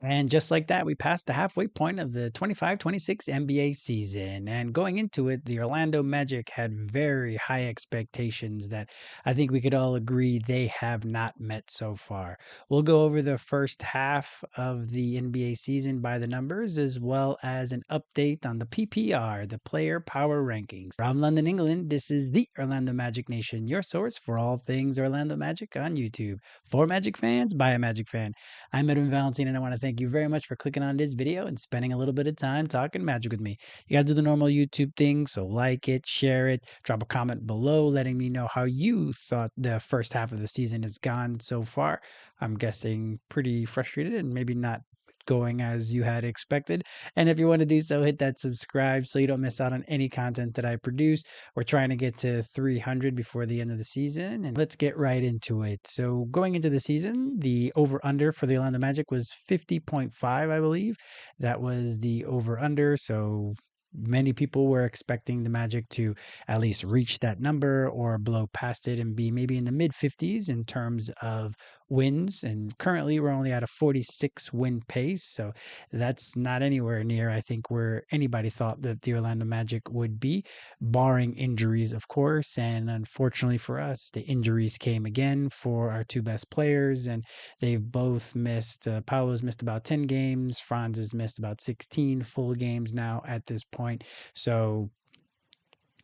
And just like that, we passed the halfway point of the 25-26 NBA season. And going into it, the Orlando Magic had very high expectations that I think we could all agree they have not met so far. We'll go over the first half of the NBA season by the numbers, as well as an update on the PPR, the Player Power Rankings. From London, England, this is the Orlando Magic Nation, your source for all things Orlando Magic on YouTube. For Magic fans, by a Magic fan. I'm Edwin Valentin, and I want to thank you very much for clicking on this video and spending a little bit of time talking Magic with me. You got to do the normal YouTube thing, so like it, share it, drop a comment below letting me know how you thought the first half of the season has gone so far. I'm guessing pretty frustrated and maybe not going as you had expected. And if you want to do so, hit that subscribe so you don't miss out on any content that I produce. We're trying to get to 300 before the end of the season, and let's get right into it. So going into the season, the over-under for the Orlando Magic was 50.5, I believe. That was the over-under, so many people were expecting the Magic to at least reach that number or blow past it and be maybe in the mid 50s in terms of wins. And currently, we're only at a 46 win pace. So that's not anywhere near, I think, where anybody thought that the Orlando Magic would be, barring injuries, of course. And unfortunately for us, the injuries came again for our two best players, and they've both missed. Paolo's missed about 10 games. Franz has missed about 16 full games now at this point. So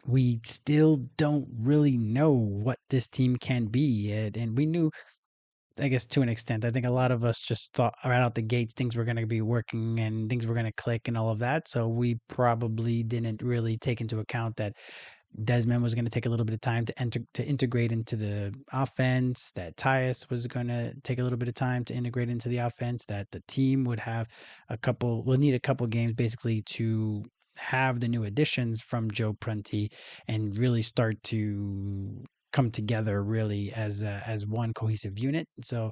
we still don't really know what this team can be. And we knew, I guess, to an extent. I think a lot of us just thought right out the gates things were going to be working and things were going to click and all of that. So we probably didn't really take into account that Desmond was going to take a little bit of time to integrate into the offense, that Tyus was going to take a little bit of time to integrate into the offense, that the team would have will need a couple games basically to have the new additions from Joe Prunty and really start to come together really as one cohesive unit. So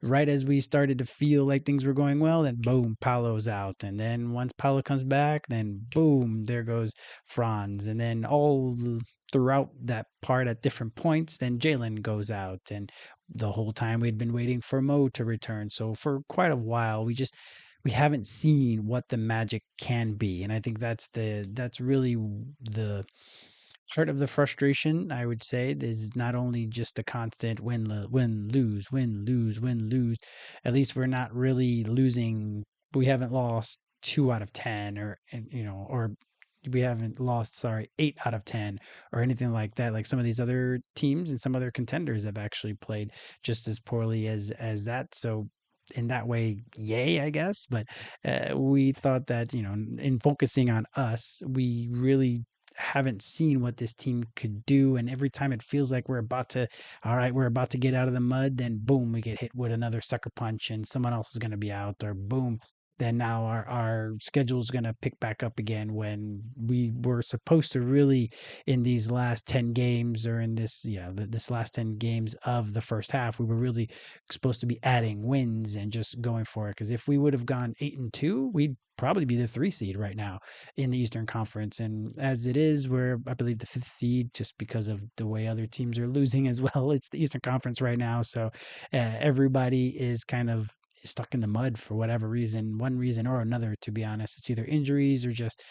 right as we started to feel like things were going well, then boom, Paolo's out. And then once Paolo comes back, then boom, there goes Franz. And then all throughout that part at different points, then Jalen goes out. And the whole time we'd been waiting for Mo to return. So for quite a while, we haven't seen what the Magic can be. And I think that's really the part of the frustration, I would say, is not only just a constant win, lose, win, lose, win, lose. At least we're not really losing. We haven't lost 2 out of 10, or we haven't lost, sorry, 8 out of 10 or anything like that. Like some of these other teams and some other contenders have actually played just as poorly as that. So in that way, yay, I guess. But we thought that, in focusing on us, we really haven't seen what this team could do. And every time it feels like all right, we're about to get out of the mud, then boom, we get hit with another sucker punch and someone else is going to be out, or boom, then now our schedule's going to pick back up again when we were supposed to really, in these last 10 games, or in this last 10 games of the first half, we were really supposed to be adding wins and just going for it. Because if we would have gone 8-2, we'd probably be the 3 seed right now in the Eastern Conference. And as it is, we're, I believe, the 5th seed just because of the way other teams are losing as well. It's the Eastern Conference right now. So everybody is kind of stuck in the mud for whatever reason, one reason or another, to be honest. It's either injuries or just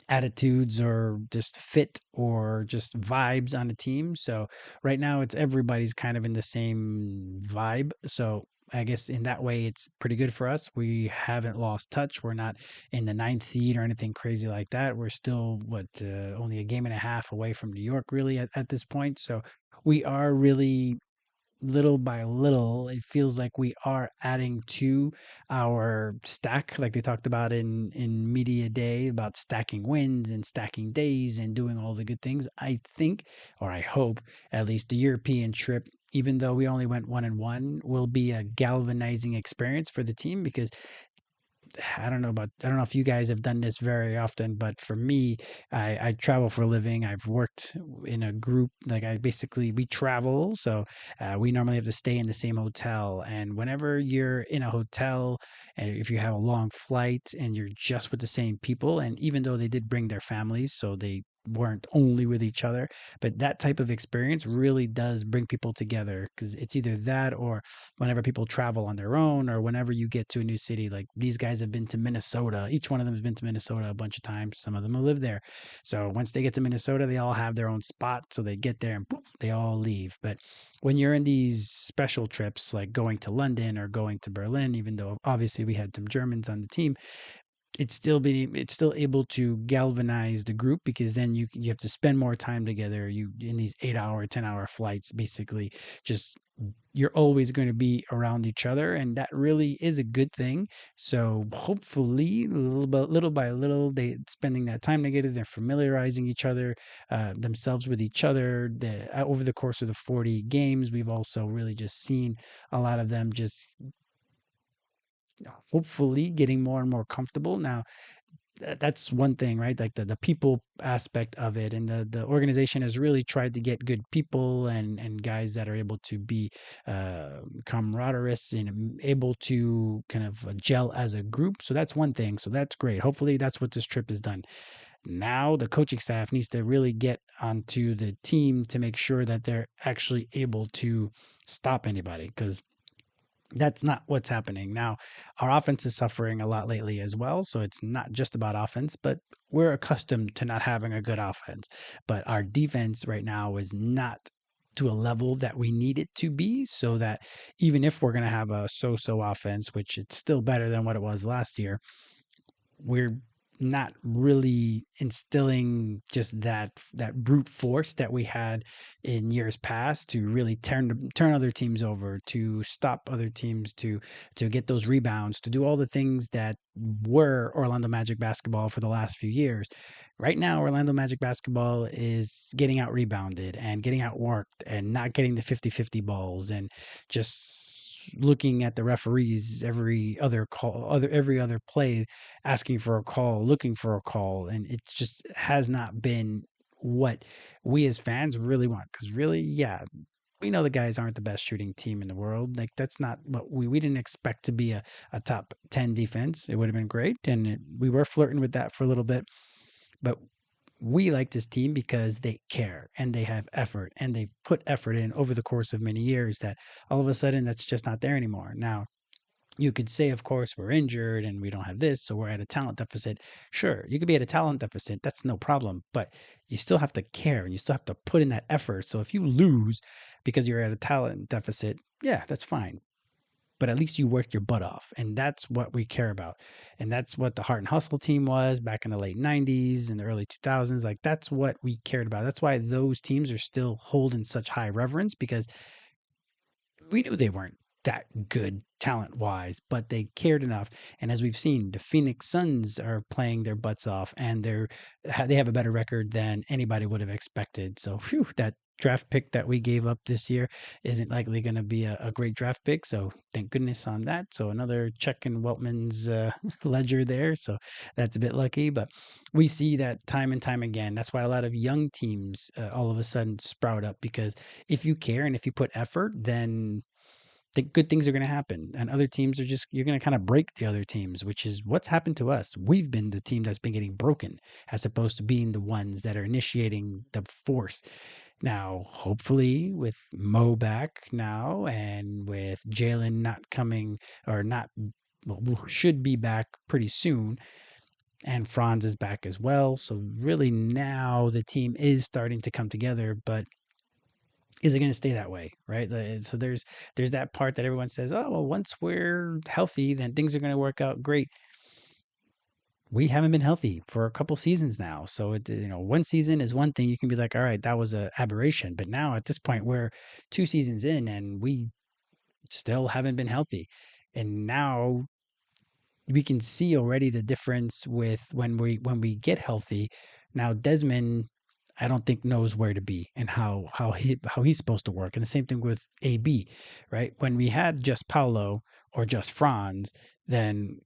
attitudes or just fit or just vibes on the team. So right now it's everybody's kind of in the same vibe. So I guess in that way, it's pretty good for us. We haven't lost touch. We're not in the 9th seed or anything crazy like that. We're still, only a game and a half away from New York, really, at this point. So we are really, little by little, it feels like we are adding to our stack, like they talked about in media day, about stacking wins and stacking days and doing all the good things. I think, or I hope, at least the European trip, even though we only went 1-1, will be a galvanizing experience for the team. Because I don't know if you guys have done this very often, but for me, I travel for a living. I've worked in a group, like we travel. So we normally have to stay in the same hotel. And whenever you're in a hotel, and if you have a long flight and you're just with the same people, and even though they did bring their families, so they weren't only with each other. But that type of experience really does bring people together, because it's either that or whenever people travel on their own, or whenever you get to a new city. Like these guys have been to Minnesota. Each one of them has been to Minnesota a bunch of times. Some of them have lived there. So once they get to Minnesota, they all have their own spot. So they get there and poof, they all leave. But when you're in these special trips, like going to London or going to Berlin, even though obviously we had some Germans on the team, it's still able to galvanize the group, because then you have to spend more time together. You in these 8 hour, 10 hour flights, basically, just you're always going to be around each other, and that really is a good thing. So hopefully, little by little, they spending that time together, they're familiarizing each other, themselves with each other. Over the course of the 40 games, we've also really just seen a lot of them just hopefully getting more and more comfortable. Now, that's one thing, right? Like the people aspect of it, and the organization has really tried to get good people and guys that are able to be camaraderies and able to kind of gel as a group. So that's one thing. So that's great. Hopefully, that's what this trip has done. Now the coaching staff needs to really get onto the team to make sure that they're actually able to stop anybody, because that's not what's happening now. Our offense is suffering a lot lately as well, so it's not just about offense, but we're accustomed to not having a good offense. But our defense right now is not to a level that we need it to be, so that even if we're going to have a so-so offense, which it's still better than what it was last year, we're not really instilling just that brute force that we had in years past to really turn other teams over, to stop other teams, to get those rebounds, to do all the things that were Orlando Magic basketball for the last few years. Right now, Orlando Magic basketball is getting out rebounded and getting outworked and not getting the 50-50 balls, and just looking at the referees every other play, asking for a call, looking for a call, and it just has not been what we as fans really want. Because really, yeah, we know the guys aren't the best shooting team in the world. Like that's not what we didn't expect to be a top 10 defense. It would have been great, and we were flirting with that for a little bit, but we like this team because they care and they have effort and they've put effort in over the course of many years, that all of a sudden that's just not there anymore. Now, you could say, of course, we're injured and we don't have this, so we're at a talent deficit. Sure, you could be at a talent deficit. That's no problem. But you still have to care and you still have to put in that effort. So if you lose because you're at a talent deficit, yeah, that's fine. But at least you worked your butt off. And that's what we care about. And that's what the Heart and Hustle team was back in the late 90s and the early 2000s. Like, that's what we cared about. That's why those teams are still holding such high reverence, because we knew they weren't that good talent wise, but they cared enough. And as we've seen, the Phoenix Suns are playing their butts off, and they have a better record than anybody would have expected. So, phew, that draft pick that we gave up this year isn't likely going to be a great draft pick. So, thank goodness on that. So, another check in Weltman's ledger there. So, that's a bit lucky, but we see that time and time again. That's why a lot of young teams all of a sudden sprout up, because if you care and if you put effort, then good things are going to happen, and other teams are just, you're going to kind of break the other teams, which is what's happened to us. We've been the team that's been getting broken, as opposed to being the ones that are initiating the force. Now, hopefully, with Mo back now, and with Jalen not coming, or not, well, should be back pretty soon, and Franz is back as well. So really now the team is starting to come together, but is it going to stay that way, right? So there's that part that everyone says, oh well, once we're healthy, then things are going to work out great. We haven't been healthy for a couple seasons now, so one season is one thing. You can be like, all right, that was a aberration, but now at this point we're 2 seasons in and we still haven't been healthy, and now we can see already the difference with when we get healthy. Now Desmond, I don't think, knows where to be and how he's supposed to work. And the same thing with AB, right? When we had just Paolo or just Franz, then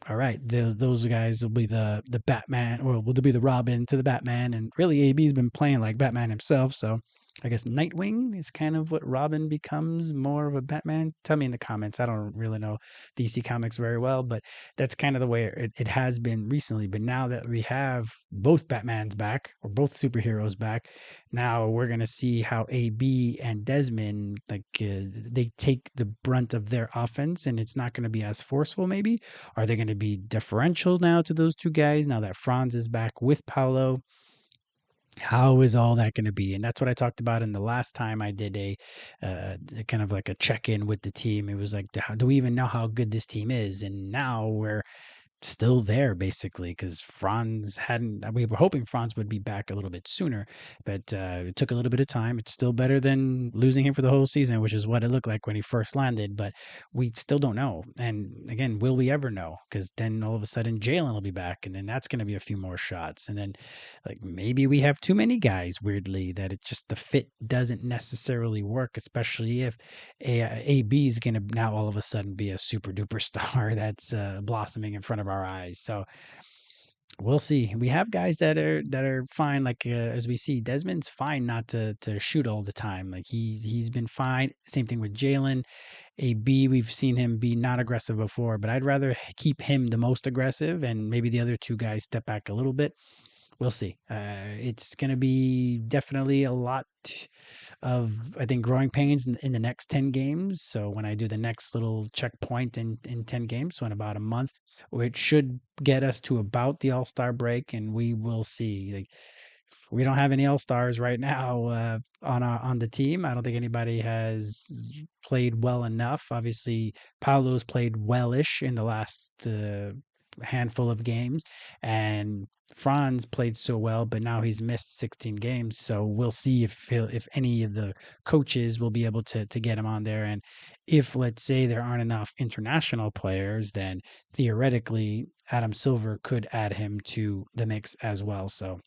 all right, those guys will be the Batman, or will be the Robin to the Batman. And really, AB's been playing like Batman himself, so I guess Nightwing is kind of what Robin becomes, more of a Batman. Tell me in the comments. I don't really know DC Comics very well, but that's kind of the way it has been recently. But now that we have both Batmans back, or both superheroes back, now we're going to see how AB and Desmond, they take the brunt of their offense, and it's not going to be as forceful, maybe. Are they going to be differential now to those two guys now that Franz is back with Paolo? How is all that going to be? And that's what I talked about in the last time I did kind of like a check in with the team. It was like, do we even know how good this team is? And now we're still there basically because Franz hadn't. We were hoping Franz would be back a little bit sooner, but it took a little bit of time. It's still better than losing him for the whole season, which is what it looked like when he first landed. But we still don't know. And again, will we ever know? Because then all of a sudden Jalen will be back, and then that's going to be a few more shots, and then like maybe we have too many guys. Weirdly, that it just the fit doesn't necessarily work, especially if AB is going to now all of a sudden be a super duper star that's blossoming in front of our eyes. So we'll see. We have guys that are fine. Like as we see, Desmond's fine not to shoot all the time. Like he's been fine. Same thing with Jalen. AB, we've seen him be not aggressive before, but I'd rather keep him the most aggressive, and maybe the other two guys step back a little bit. We'll see. It's going to be definitely a lot of, I think, growing pains in the next 10 games. So when I do the next little checkpoint in 10 games, so in about a month, which should get us to about the All-Star break, and we will see. Like, we don't have any All Stars right now on the team. I don't think anybody has played well enough. Obviously, Paolo's played wellish in the last handful of games, and Franz played so well, but now he's missed 16 games. So we'll see if any of the coaches will be able to get him on there. And if, let's say, there aren't enough international players, then theoretically Adam Silver could add him to the mix as well. So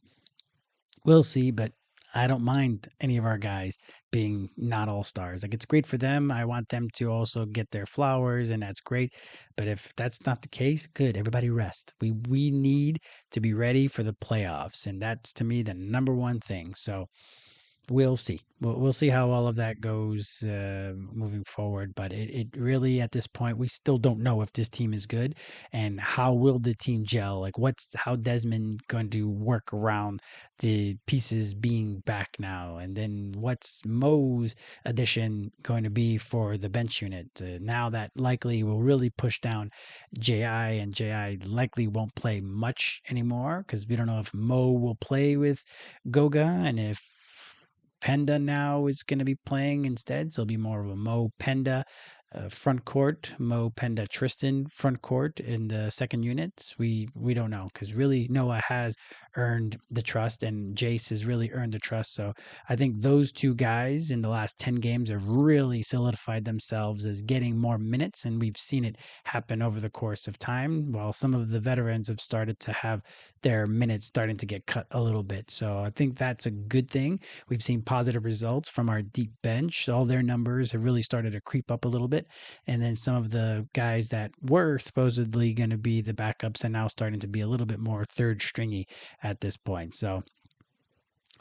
we'll see, but I don't mind any of our guys being not all stars. Like, it's great for them. I want them to also get their flowers, and that's great. But if that's not the case, good. Everybody rest. We need to be ready for the playoffs, and that's to me the number one thing. So we'll see. We'll see how all of that goes moving forward. But it really, at this point, we still don't know if this team is good, and how will the team gel. Like, how Desmond going to work around the pieces being back now, and then what's Mo's addition going to be for the bench unit now that likely will really push down JI, and JI likely won't play much anymore because we don't know if Mo will play with Goga, and if Penda now is going to be playing instead. So it'll be more of a Mo Penda front court, Mo Penda Tristan front court in the second unit. We don't know because really Noah has earned the trust, and Jase has really earned the trust. So I think those two guys in the last 10 games have really solidified themselves as getting more minutes, and we've seen it happen over the course of time, while some of the veterans have started to have their minutes starting to get cut a little bit. So I think that's a good thing. We've seen positive results from our deep bench. All their numbers have really started to creep up a little bit. And then some of the guys that were supposedly going to be the backups are now starting to be a little bit more third stringy at this point. So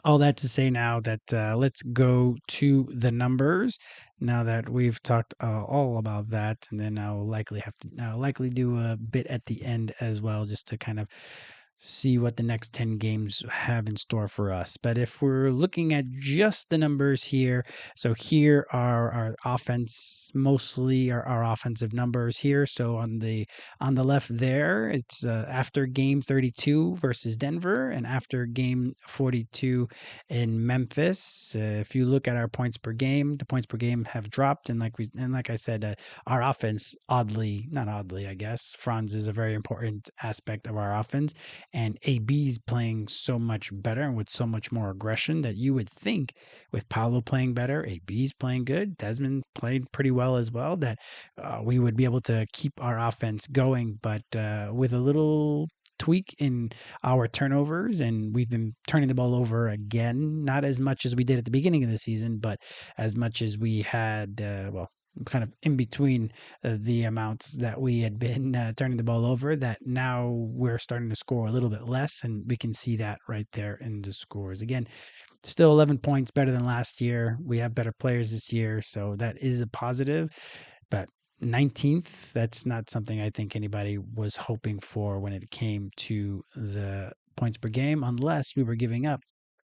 all that to say now that let's go to the numbers now that we've talked all about that, and then I'll likely do a bit at the end as well, just to kind of see what the next 10 games have in store for us. But if we're looking at just the numbers here, so here are our offense, mostly our offensive numbers here. So on the left there, it's after game 32 versus Denver and after game 42 in Memphis. If you look at our points per game, the points per game have dropped, and like I said, our offense, not oddly, I guess, Franz is a very important aspect of our offense, and AB's playing so much better and with so much more aggression that you would think, with Paolo playing better, AB's playing good, Desmond played pretty well as well, that we would be able to keep our offense going. But with a little tweak in our turnovers, and we've been turning the ball over again, not as much as we did at the beginning of the season, but as much as we had, kind of in between the amounts that we had been turning the ball over, that now we're starting to score a little bit less, and we can see that right there in the scores. Again, Still 11 points better than last year. We have better players this year, so that is a positive. But 19th, that's not something I think anybody was hoping for when it came to the points per game, unless we were giving up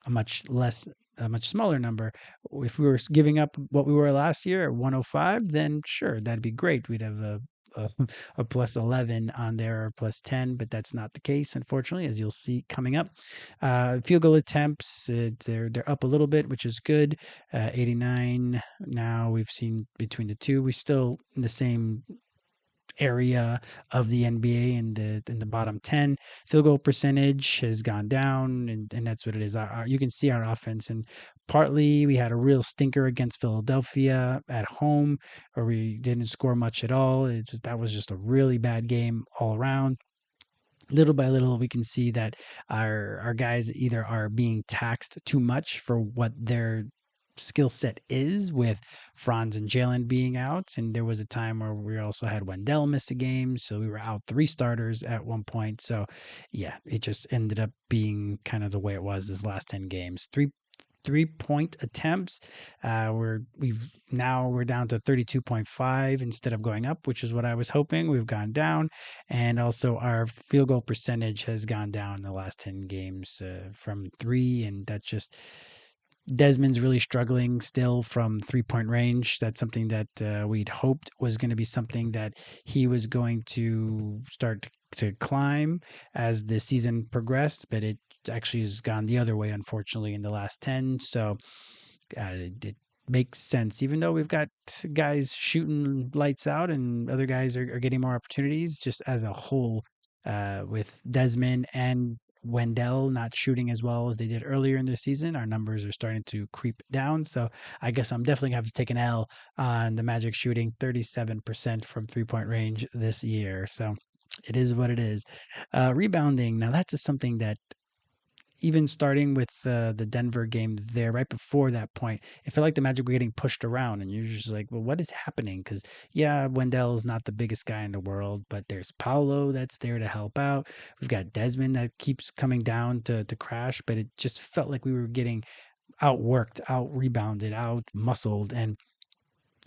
a much less, a much smaller number. If we were giving up what we were last year at 105, then sure, that'd be great. We'd have a, a plus 11 on there or plus 10, but that's not the case, unfortunately, as you'll see coming up. Field goal attempts, they're up a little bit, which is good. 89 now. We've seen between the two. We're still in the same area of the NBA in the bottom 10. Field goal percentage has gone down, and that's what it is. You can see our offense, and partly we had a real stinker against Philadelphia at home, where we didn't score much at all. That was just a really bad game all around. Little by little, we can see that our guys either are being taxed too much for what their skill set is, with Franz and Jalen being out. And there was a time where we also had Wendell miss a game. So we were out 3 starters at one point. So yeah, it just ended up being kind of the way it was this last 10 games. 3-point attempts. We're down to 32.5 instead of going up, which is what I was hoping. We've gone down, and also our field goal percentage has gone down in the last 10 games from 3, and that's just Desmond's really struggling still from 3-point range. That's something that we'd hoped was going to be something that he was going to start to climb as the season progressed, but it actually has gone the other way, unfortunately, in the last 10. So it makes sense, even though we've got guys shooting lights out and other guys are getting more opportunities, just as a whole, with Desmond and Wendell not shooting as well as they did earlier in the season, our numbers are starting to creep down. So I guess I'm definitely gonna have to take an L on the Magic shooting 37% from 3-point range this year. So it is what it is. Rebounding, now that's just something that, even starting with the Denver game there, right before that point, it felt like the Magic were getting pushed around, and you're just like, well, what is happening? Because yeah, Wendell is not the biggest guy in the world, but there's Paolo that's there to help out. We've got Desmond that keeps coming down to crash, but it just felt like we were getting outworked, out rebounded, out muscled, and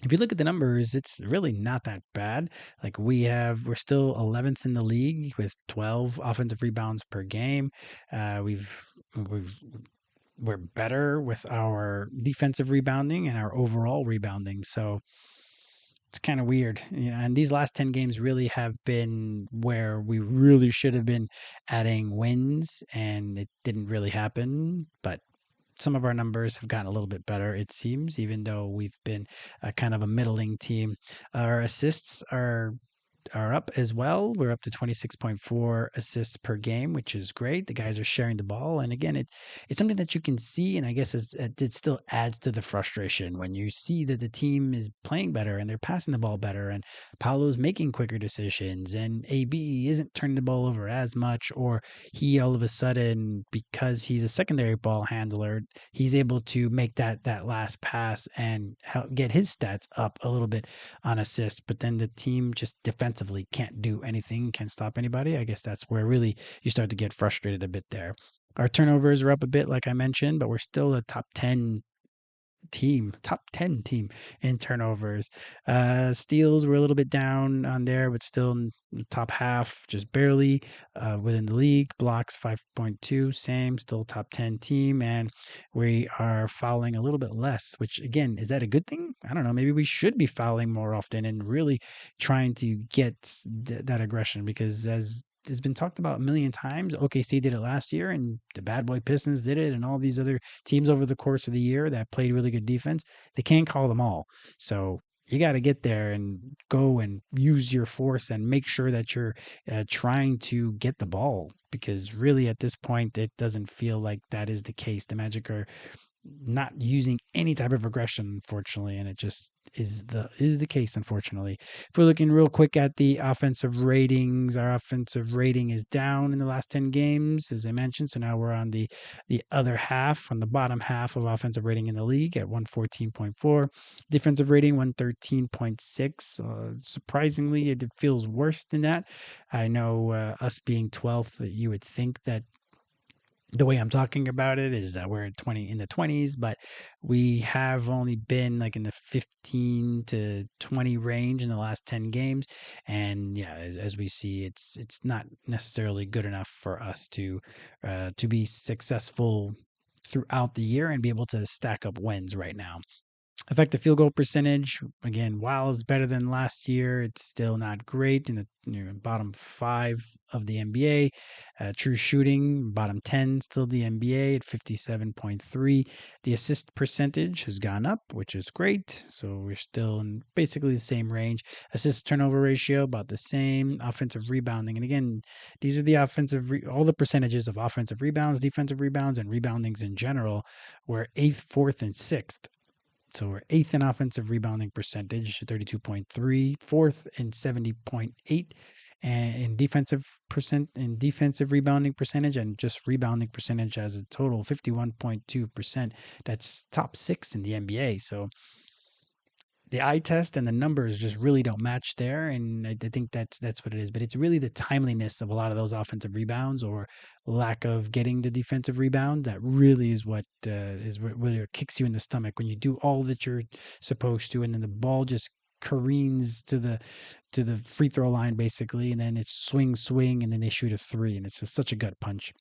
if you look at the numbers, it's really not that bad. Like we're still 11th in the league with 12 offensive rebounds per game. Uh, we've we've we're better with our defensive rebounding and our overall rebounding. So it's kind of weird, And these last 10 games really have been where we really should have been adding wins, and it didn't really happen. But some of our numbers have gotten a little bit better, it seems, even though we've been kind of a middling team. Our assists are up as well. We're up to 26.4 assists per game, which is great. The guys are sharing the ball, and again, it's something that you can see, and I guess it still adds to the frustration when you see that the team is playing better and they're passing the ball better, and Paolo's making quicker decisions, and AB isn't turning the ball over as much, or he all of a sudden, because he's a secondary ball handler, he's able to make that last pass and help get his stats up a little bit on assists, but then the team just defensively can't do anything, can't stop anybody. I guess that's where really you start to get frustrated a bit there. Our turnovers are up a bit, like I mentioned, but we're still a top 10 team in turnovers. Steals were a little bit down on there, but still in the top half, just barely within the league. Blocks 5.2, same, still top 10 team. And we are fouling a little bit less, which again, is that a good thing? I don't know. Maybe we should be fouling more often and really trying to get that aggression, because as has been talked about a million times, OKC did it last year, and the Bad Boy Pistons did it, and all these other teams over the course of the year that played really good defense. They can't call them all. So you got to get there and go and use your force and make sure that you're trying to get the ball, because really at this point, it doesn't feel like that is the case. The Magic are not using any type of aggression, unfortunately, and it just is the case, unfortunately. If we're looking real quick at the offensive ratings, our offensive rating is down in the last 10 games, as I mentioned. So now we're on the other half, on the bottom half of offensive rating in the league at 114.4. Defensive rating 113.6. Surprisingly, it feels worse than that. I know us being 12th, you would think that the way I'm talking about it is that we're at 20 in the 20s, but we have only been like in the 15 to 20 range in the last 10 games. And yeah, as we see, it's not necessarily good enough for us to be successful throughout the year and be able to stack up wins right now. Effective field goal percentage, again, while it's better than last year, it's still not great in the bottom five of the NBA. True shooting, bottom 10, still the NBA at 57.3. The assist percentage has gone up, which is great. So we're still in basically the same range. Assist turnover ratio, about the same. Offensive rebounding. And again, these are the all the percentages of offensive rebounds, defensive rebounds, and reboundings in general. We're eighth, fourth, and sixth. So we're eighth in offensive rebounding percentage, 32.3, fourth in 70.8, and in defensive rebounding percentage, and just rebounding percentage as a total 51.2%. That's top six in the NBA. So the eye test and the numbers just really don't match there, and I think that's what it is. But it's really the timeliness of a lot of those offensive rebounds or lack of getting the defensive rebound that really is what really kicks you in the stomach when you do all that you're supposed to, and then the ball just careens to the free throw line basically, and then it's swing, and then they shoot a three, and it's just such a gut punch.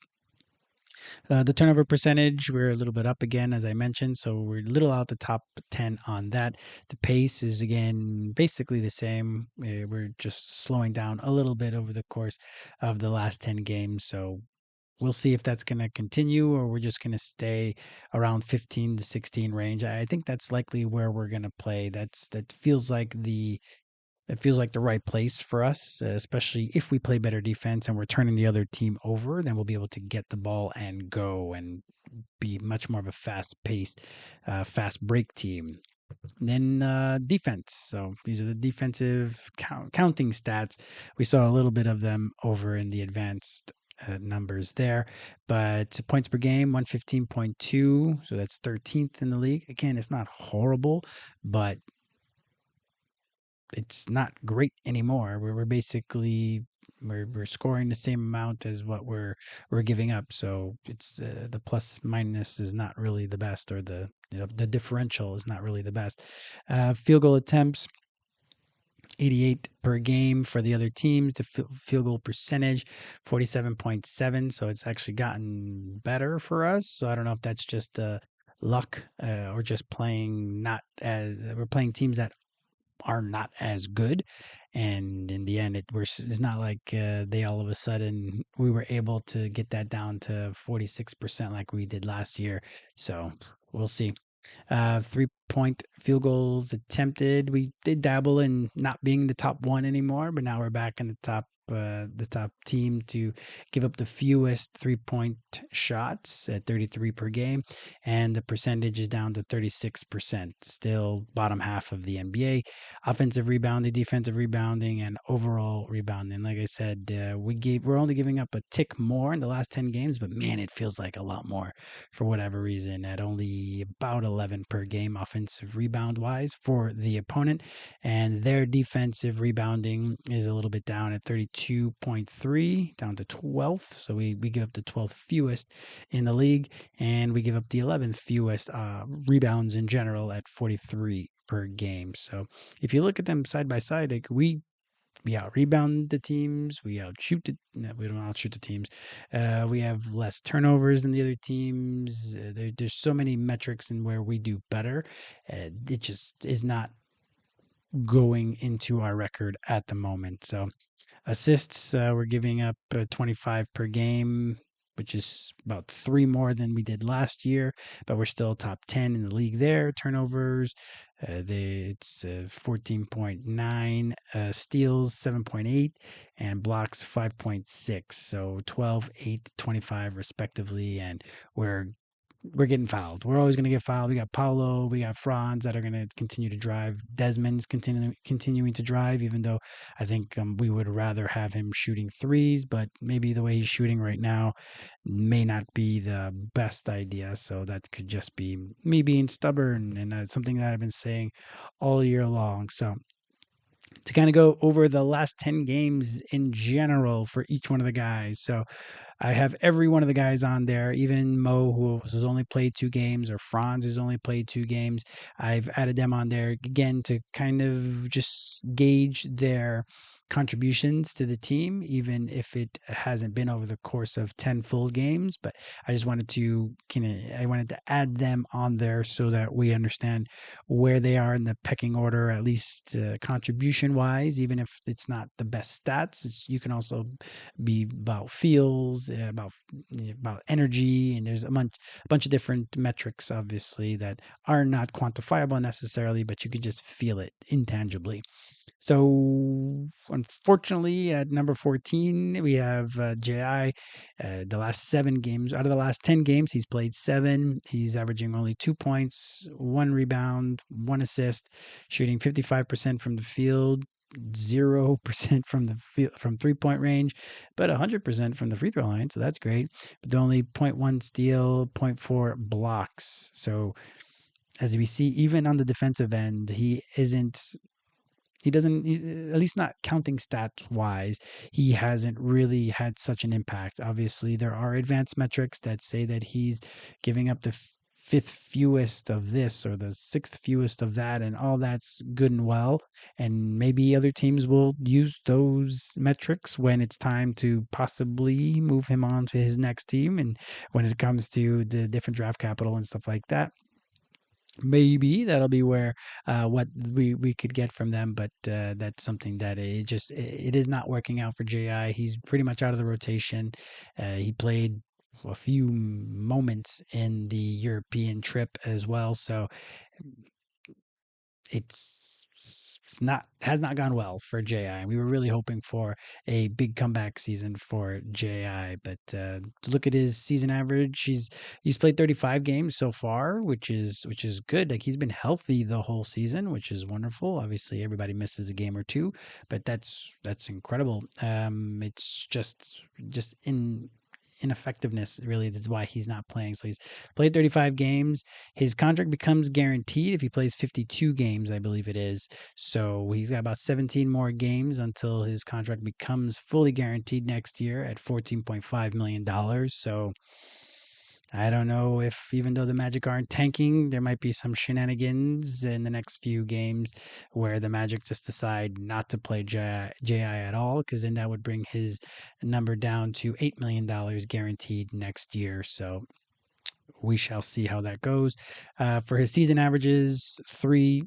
The turnover percentage, we're a little bit up again, as I mentioned, so we're a little out the top 10 on that. The pace is, again, basically the same. We're just slowing down a little bit over the course of the last 10 games, so we'll see if that's going to continue or we're just going to stay around 15 to 16 range. I think that's likely where we're going to play. That feels like the right place for us, especially if we play better defense and we're turning the other team over, then we'll be able to get the ball and go and be much more of a fast-paced, fast break team. Then defense. So these are the defensive counting stats. We saw a little bit of them over in the advanced numbers there, but points per game 115.2, so that's 13th in the league. Again, it's not horrible, but it's not great anymore. We're basically we're scoring the same amount as what we're giving up. So it's the plus minus is not really the best, or the differential is not really the best. Field goal attempts. 88 per game for the other teams. The field goal percentage, 47.7. So it's actually gotten better for us. So I don't know if that's just luck or just playing not as we're playing teams that are not as good. And in the end, it's not like they all of a sudden we were able to get that down to 46% like we did last year. So we'll see. 3-point field goals attempted. We did dabble in not being the top one anymore, but now we're back in the top team to give up the fewest 3-point shots at 33 per game, and the percentage is down to 36%, still bottom half of the NBA. Offensive rebounding, defensive rebounding, and overall rebounding. Like I said, we're only giving up a tick more in the last 10 games, but man, it feels like a lot more for whatever reason, at only about 11 per game offensive rebound wise for the opponent, and their defensive rebounding is a little bit down at 32.3, down to 12th. So we give up the 12th fewest in the league, and we give up the 11th fewest rebounds in general at 43 per game. So if you look at them side by side, like we out rebound the teams, we outshoot the no, we don't outshoot the teams. We have less turnovers than the other teams. There's so many metrics in where we do better. It just is not going into our record at the moment. So assists, we're giving up 25 per game, which is about three more than we did last year, but we're still top 10 in the league there. Turnovers, it's 14.9, steals 7.8, and blocks 5.6. So 12, 8, 25 respectively, and we're getting fouled. We're always going to get fouled. We got Paolo, we got Franz that are going to continue to drive. Desmond's continuing to drive, even though I think we would rather have him shooting threes, but maybe the way he's shooting right now may not be the best idea. So that could just be me being stubborn, and something that I've been saying all year long. So to kind of go over the last 10 games in general for each one of the guys. So I have every one of the guys on there, even Mo, who has only played 2 games, or Franz, who's only played 2 games. I've added them on there again to kind of just gauge their contributions to the team, even if it hasn't been over the course of 10 full games. But I just wanted to I wanted to add them on there so that we understand where they are in the pecking order, at least contribution wise, even if it's not the best stats. You can also be about feels, about energy, and there's a bunch of different metrics, obviously, that are not quantifiable necessarily, but you can just feel it intangibly. So, unfortunately, at number 14, we have JI. The last 7 games, out of the last 10 games, he's played 7. He's averaging only 2 points, 1 rebound, 1 assist, shooting 55% from the field, 0% from the from 3-point range, but 100% from the free throw line. So that's great. But only point 0.1 steal, point 0.4 blocks. So as we see, even on the defensive end, he doesn't, at least not counting stats wise, he hasn't really had such an impact. Obviously, there are advanced metrics that say that he's giving up the fifth fewest of this or the sixth fewest of that, and all that's good and well. And maybe other teams will use those metrics when it's time to possibly move him on to his next team, and when it comes to the different draft capital and stuff like that. Maybe that'll be where what we could get from them, but that's something that it is not working out for JI. He's pretty much out of the rotation. He played a few moments in the European trip as well, so it's not has not gone well for JI. We were really hoping for a big comeback season for JI, but to look at his season average, he's played 35 games so far, which is good. Like, he's been healthy the whole season, which is wonderful. Obviously, everybody misses a game or two, but that's incredible. It's just ineffectiveness, really. That's why he's not playing. So he's played 35 games. His contract becomes guaranteed if he plays 52 games, I believe it is. So he's got about 17 more games until his contract becomes fully guaranteed next year at $14.5 million. So I don't know if, even though the Magic aren't tanking, there might be some shenanigans in the next few games where the Magic just decide not to play JI at all, because then that would bring his number down to $8 million guaranteed next year. So we shall see how that goes. For his season averages, 3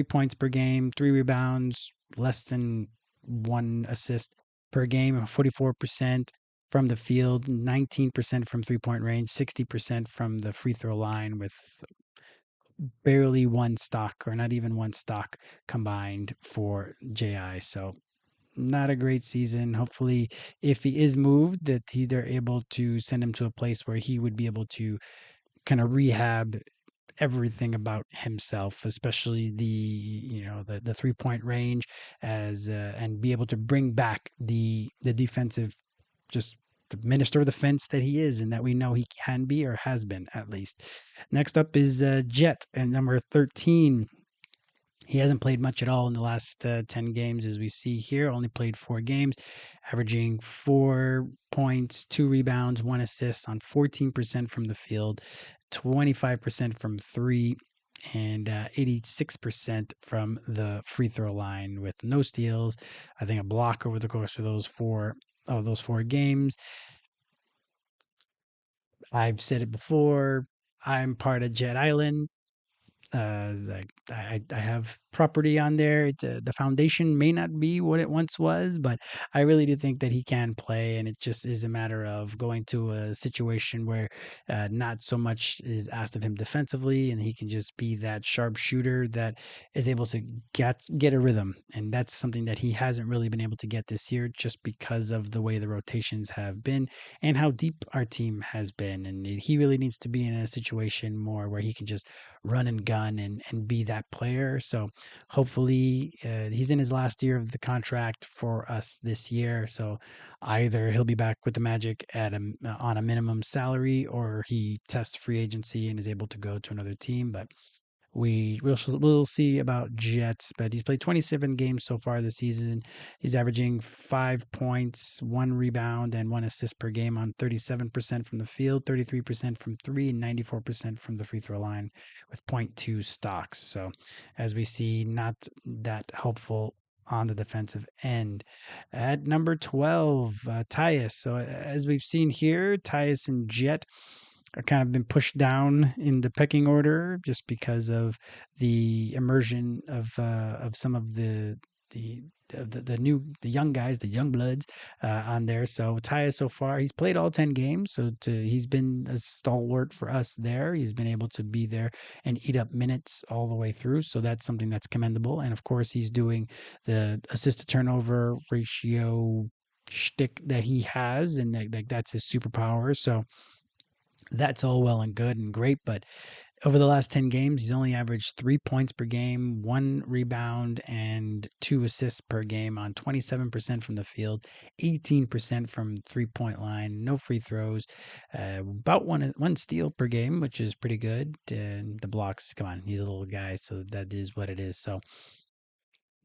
points per game, 3 rebounds, less than 1 assist per game, 44% from the field, 19% from 3-point range, 60% from the free throw line, with barely one stock, or not even one stock, combined for JI. So not a great season. Hopefully, if he is moved, that they're able to send him to a place where he would be able to kind of rehab everything about himself, especially the 3-point range, as and be able to bring back the defensive, just the minister of the fence that he is, and that we know he can be, or has been at least. Next up is Jett at number 13. He hasn't played much at all in the last 10 games, as we see here. Only played 4 games, averaging 4 points, 2 rebounds, 1 assist on 14% from the field, 25% from three, and 86% from the free throw line, with no steals. I think a block over the course of those four games. I've said it before. I'm part of Jet Island. Like, I have property on there. The foundation may not be what it once was, but I really do think that he can play, and it just is a matter of going to a situation where not so much is asked of him defensively, and he can just be that sharp shooter that is able to get a rhythm, and that's something that he hasn't really been able to get this year, just because of the way the rotations have been and how deep our team has been. And he really needs to be in a situation more where he can just run and gun and be that player. So hopefully, he's in his last year of the contract for us this year. So either he'll be back with the Magic on a minimum salary, or he tests free agency and is able to go to another team. But We'll see about Jett, but he's played 27 games so far this season. He's averaging 5 points, 1 rebound, and 1 assist per game on 37% from the field, 33% from three, and 94% from the free throw line, with .2 stocks. So, as we see, not that helpful on the defensive end. At number 12, Tyus. So, as we've seen here, Tyus and Jett are kind of been pushed down in the pecking order just because of the immersion of some of the the young guys, the young bloods on there. So Tyus so far, he's played all 10 games, so he's been a stalwart for us there. He's been able to be there and eat up minutes all the way through, so that's something that's commendable. And of course, he's doing the assist to turnover ratio shtick that he has, and that's his superpower. So that's all well and good and great, but over the last 10 games, he's only averaged 3 points per game, 1 rebound, and 2 assists per game on 27% from the field, 18% from 3 point line, no free throws, about one steal per game, which is pretty good. And the blocks, come on, he's a little guy, so that is what it is. So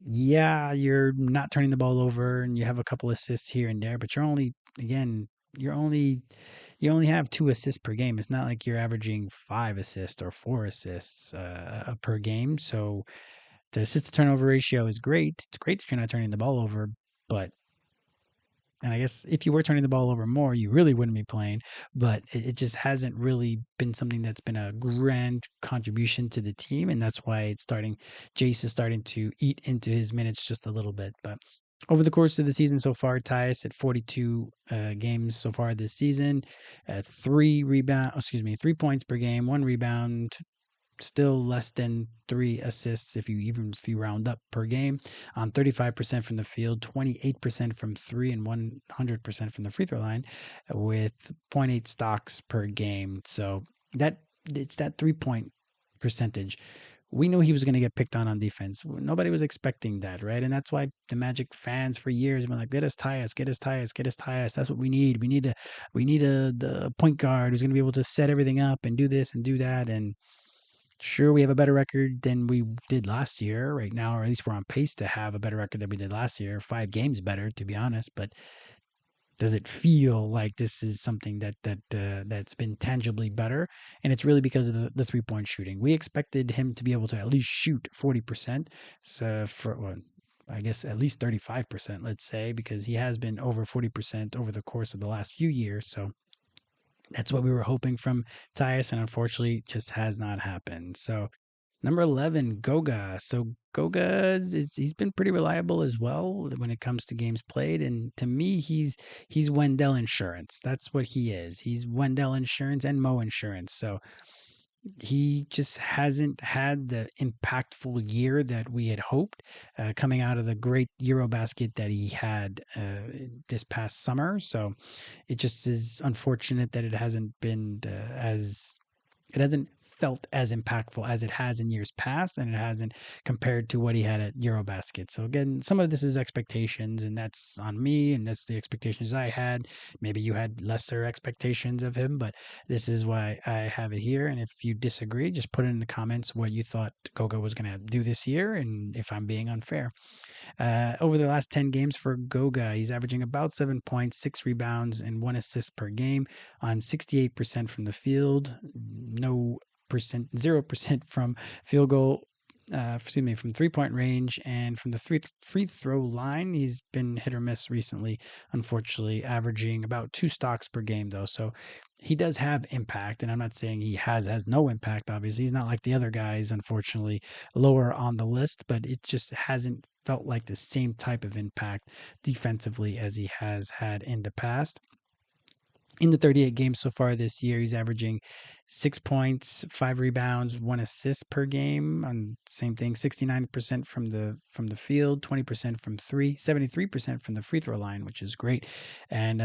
yeah, you're not turning the ball over and you have a couple assists here and there, but again, you're only you only have 2 assists per game. It's not like you're averaging 5 assists or 4 assists per game. So the assist to turnover ratio is great. It's great that you're not turning the ball over, but and I guess if you were turning the ball over more, you really wouldn't be playing. But it just hasn't really been something that's been a grand contribution to the team, and that's why Jase is starting to eat into his minutes just a little bit. But over the course of the season so far, Tyus at 42 games so far this season, 3 points per game, 1 rebound, still less than 3 assists if you round up per game, on 35% from the field, 28% from three, and 100% from the free throw line, with .8 stocks per game. So that it's that 3 point percentage. We knew he was going to get picked on defense. Nobody was expecting that, right? And that's why the Magic fans for years have been like, get us Tyus, get us Tyus, get us Tyus. That's what we need. We need a the point guard who's going to be able to set everything up and do this and do that. And sure, we have a better record than we did last year right now, or at least we're on pace to have a better record than we did last year. 5 games better, to be honest. But does it feel like this is something that's been tangibly better? And it's really because of the 3 point shooting. We expected him to be able to at least shoot 40%. So for well, I guess at least 35%, let's say, because he has been over 40% over the course of the last few years. So that's what we were hoping from Tyus, and unfortunately, just has not happened. So number 11, Goga. So Goga he's been pretty reliable as well when it comes to games played, and to me, he's Wendell insurance. That's what he is. He's Wendell insurance and Mo insurance. So he just hasn't had the impactful year that we had hoped coming out of the great Eurobasket that he had this past summer. So it just is unfortunate that it hasn't been as it hasn't felt as impactful as it has in years past, and it hasn't compared to what he had at Eurobasket. So again, some of this is expectations, and that's on me, and that's the expectations I had. Maybe you had lesser expectations of him, but this is why I have it here. And if you disagree, just put in the comments what you thought Goga was going to do this year, and if I'm being unfair. Over the last 10 games for Goga, he's averaging about 7 points, 6 rebounds, and 1 assist per game on 68% from the field. No percent, 0% from field goal. From 3 point range, and from the free throw line, he's been hit or miss recently, unfortunately, averaging about 2 stocks per game, though. So he does have impact, and I'm not saying he has no impact, obviously. He's not like the other guys, unfortunately, lower on the list, but it just hasn't felt like the same type of impact defensively as he has had in the past. In the 38 games so far this year, he's averaging 6 points, 5 rebounds, 1 assist per game. On same thing, 69% from the field, 20% from three, 73% from the free throw line, which is great, and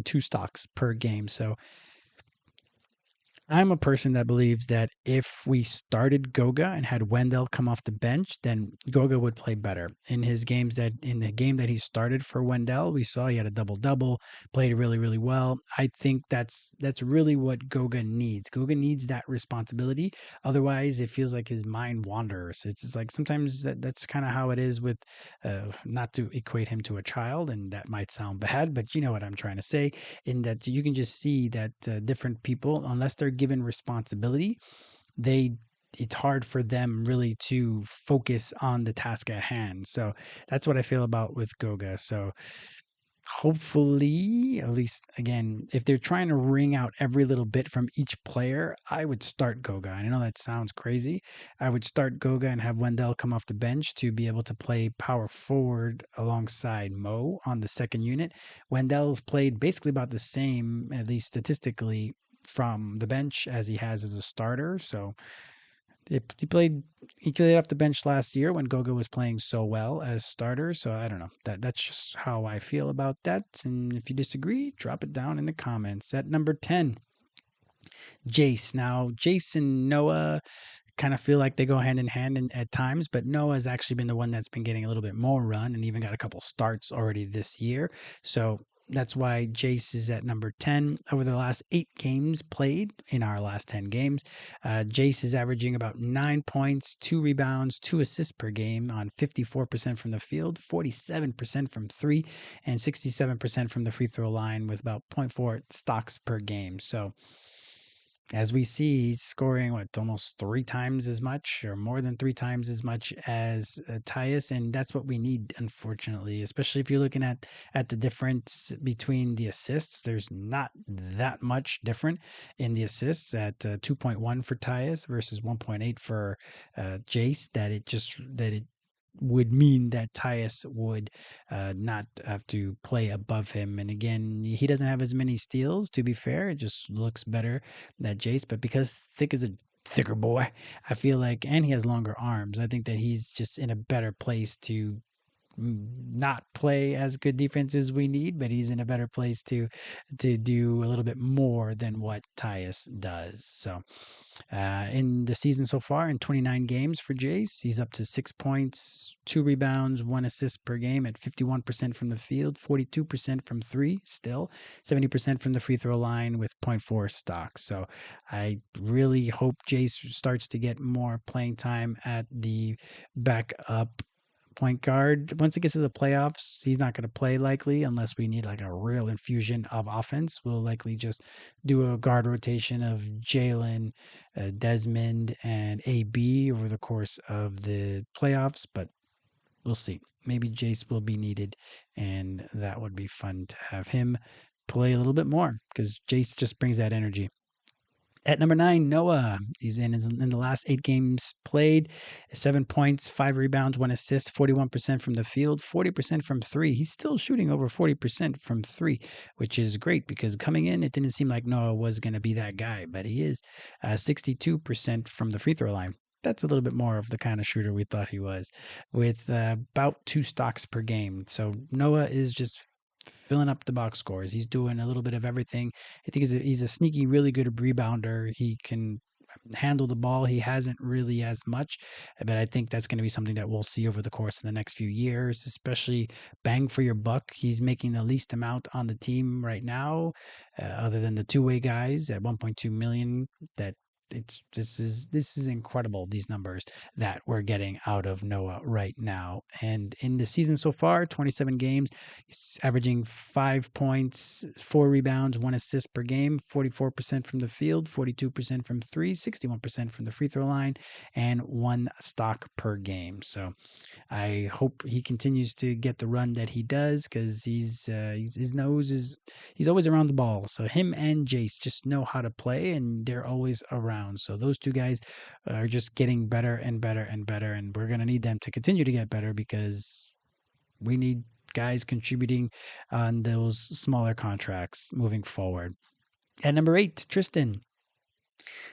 2 stocks per game. So I'm a person that believes that if we started Goga and had Wendell come off the bench, then Goga would play better. In the game that he started for Wendell, we saw he had a double double, played really really well. I think that's really what Goga needs. Goga needs that responsibility. Otherwise, it feels like his mind wanders. It's just like sometimes that's kind of how it is with, not to equate him to a child, and that might sound bad, but you know what I'm trying to say, in that you can just see that different people, unless they're given responsibility, they it's hard for them really to focus on the task at hand. So that's what I feel about with Goga. So hopefully, at least again, if they're trying to wring out every little bit from each player, I would start Goga. I know that sounds crazy. I would start Goga and have Wendell come off the bench to be able to play power forward alongside Mo on the second unit. Wendell's played basically about the same, at least statistically, from the bench as he has as a starter. So he played off the bench last year when Goga was playing so well as starter. So I don't know. That's just how I feel about that. And if you disagree, drop it down in the comments. At number 10, Jase. Now, Jase and Noah kind of feel like they go hand in hand at times, but Noah's actually been the one that's been getting a little bit more run and even got a couple starts already this year. So that's why Jase is at number 10. Over the last 8 games played in our last 10 games, Jase is averaging about 9 points, 2 rebounds, 2 assists per game on 54% from the field, 47% from three, and 67% from the free throw line with about zero point 0.4 stocks per game. So as we see, he's scoring what, almost 3 times as much or more than 3 times as much as Tyus, and that's what we need, unfortunately. Especially if you're looking at the difference between the assists, there's not that much different in the assists at 2.1 for Tyus versus 1.8 for Jase. That it would mean that Tyus would not have to play above him. And again, he doesn't have as many steals, to be fair. It just looks better that Jase, but because Thick is a thicker boy, I feel like, and he has longer arms, I think that he's just in a better place to not play as good defense as we need, but he's in a better place to do a little bit more than what Tyus does. So in the season so far, in 29 games for Jase, he's up to 6 points, 2 rebounds, 1 assist per game at 51% from the field, 42% from three, still 70% from the free throw line with zero point 0.4 stocks. So I really hope Jase starts to get more playing time at the backup point guard. Once it gets to the playoffs, he's not going to play likely unless we need like a real infusion of offense. We'll likely just do a guard rotation of Jalen, Desmond, and AB over the course of the playoffs, but we'll see. Maybe Jase will be needed, and that would be fun to have him play a little bit more because Jase just brings that energy. At number 9, Noah. He's in the last 8 games played, 7 points, 5 rebounds, 1 assist, 41% from the field, 40% from three. He's still shooting over 40% from three, which is great because coming in, it didn't seem like Noah was going to be that guy, but he is. 62% from the free throw line. That's a little bit more of the kind of shooter we thought he was, with about 2 stocks per game. So Noah is just filling up the box scores. He's doing a little bit of everything. I think he's a sneaky, really good rebounder. He can handle the ball. He hasn't really as much, but I think that's going to be something that we'll see over the course of the next few years, especially bang for your buck. He's making the least amount on the team right now, other than the two-way guys at 1.2 million. That this is incredible, these numbers that we're getting out of Noah right now. And in the season so far, 27 games, he's averaging 5 points, 4 rebounds, 1 assist per game, 44% from the field, 42% from three, 61% from the free throw line, and 1 stock per game. So I hope he continues to get the run that he does because his nose is, he's always around the ball. So him and Jase just know how to play, and they're always around. So those two guys are just getting better and better and better, and we're gonna need them to continue to get better because we need guys contributing on those smaller contracts moving forward. At number 8, Tristan.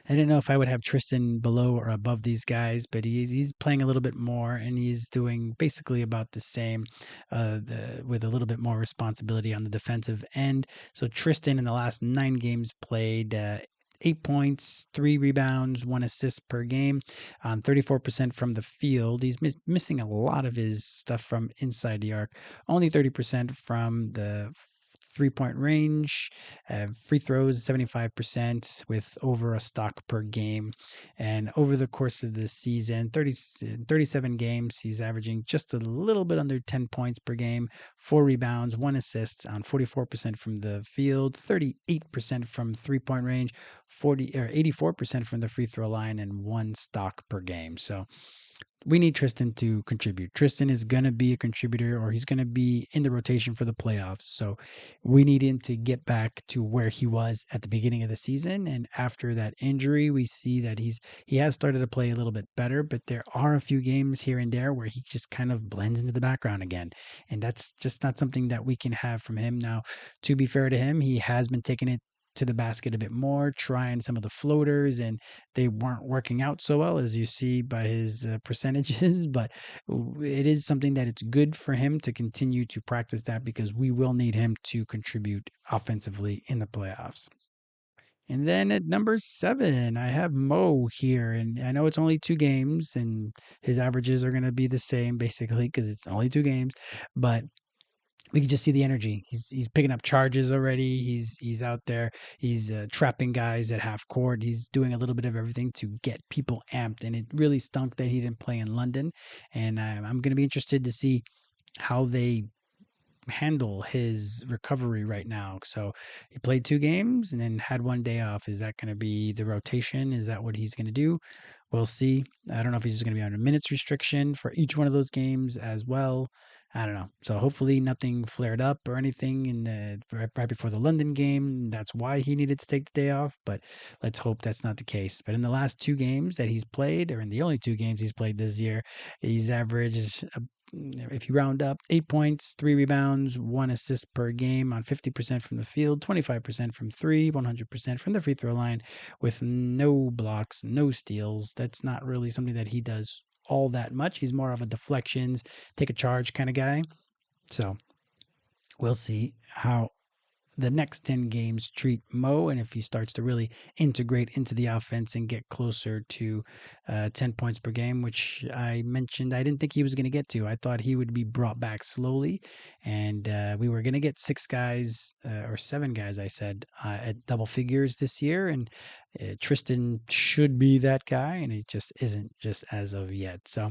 I didn't know if I would have Tristan below or above these guys, but he's playing a little bit more, and he's doing basically about the same, with a little bit more responsibility on the defensive end. So Tristan in the last 9 games played, 8 points, 3 rebounds, 1 assist per game on 34% from the field. He's missing a lot of his stuff from inside the arc, only 30% from the 3-point range. Free throws 75% with over a stock per game. And over the course of the season, 37 games, he's averaging just a little bit under 10 points per game, 4 rebounds, 1 assist on 44% from the field, 38% from 3-point range, 84% from the free throw line, and 1 stock per game. So we need Tristan to contribute. Tristan is going to be a contributor, or he's going to be in the rotation for the playoffs. So we need him to get back to where he was at the beginning of the season. And after that injury, we see that he has started to play a little bit better, but there are a few games here and there where he just kind of blends into the background again. And that's just not something that we can have from him. Now, to be fair to him, he has been taking it to the basket a bit more, trying some of the floaters, and they weren't working out so well, as you see by his percentages. But it is something that it's good for him to continue to practice that, because we will need him to contribute offensively in the playoffs. And then at number 7, I have Mo here. And I know it's only 2 games, and his averages are going to be the same basically because it's only 2 games. But we can just see the energy. He's picking up charges already. He's out there. He's trapping guys at half court. He's doing a little bit of everything to get people amped. And it really stunk that he didn't play in London. And I'm going to be interested to see how they handle his recovery right now. So he played 2 games and then had 1 day off. Is that going to be the rotation? Is that what he's going to do? We'll see. I don't know if he's just going to be on a minutes restriction for each one of those games as well. I don't know. So hopefully nothing flared up or anything in the right before the London game. That's why he needed to take the day off. But let's hope that's not the case. But in the last 2 games that he's played, or in the only 2 games he's played this year, he's averaged, if you round up, 8 points, 3 rebounds, 1 assist per game on 50% from the field, 25% from 3, 100% from the free throw line, with no blocks, no steals. That's not really something that he does all that much. He's more of a deflections, take a charge kind of guy. So we'll see how the next 10 games treat Mo, and if he starts to really integrate into the offense and get closer to 10 points per game, which I mentioned I didn't think he was going to get to. I thought he would be brought back slowly, and we were going to get 6 guys or 7 guys, I said, at double figures this year, and Tristan should be that guy, and it just isn't, just as of yet. So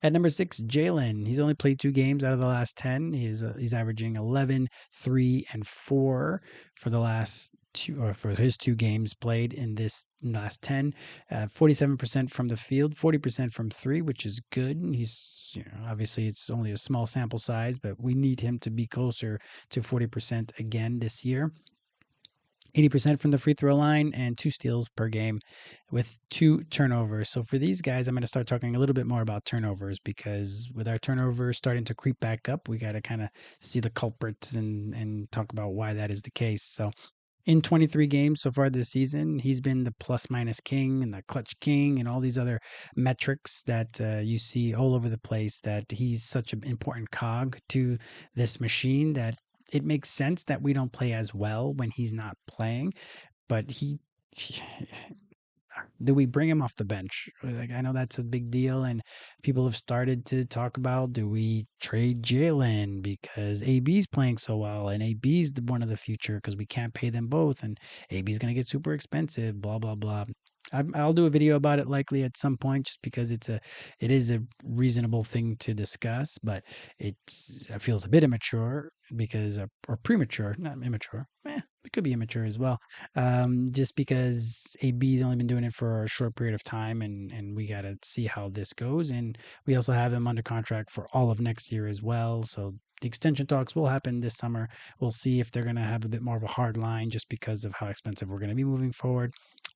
at number 6, Jalen. He's only played 2 games out of the last 10. He's averaging 11, 3, and 4 for the last 2, or for his 2 games played in this last 10. 47% from the field, 40% from 3, which is good. He's, obviously it's only a small sample size, but we need him to be closer to 40% again this year. 80% from the free throw line, and 2 steals per game with 2 turnovers. So for these guys, I'm going to start talking a little bit more about turnovers, because with our turnovers starting to creep back up, we got to kind of see the culprits and talk about why that is the case. So in 23 games so far this season, he's been the plus minus king and the clutch king and all these other metrics that you see all over the place, that he's such an important cog to this machine that it makes sense that we don't play as well when he's not playing. But do we bring him off the bench? Like, I know that's a big deal, and people have started to talk about, do we trade Jalen because AB's playing so well, and AB's one of the future because we can't pay them both, and AB's going to get super expensive, blah, blah, blah. I'll do a video about it likely at some point, just because it is a reasonable thing to discuss, but it feels a bit immature because, or premature, not immature. It could be immature as well, just because AB's only been doing it for a short period of time, and we got to see how this goes. And we also have him under contract for all of next year as well. So the extension talks will happen this summer. We'll see if they're going to have a bit more of a hard line, just because of how expensive we're going to be moving forward.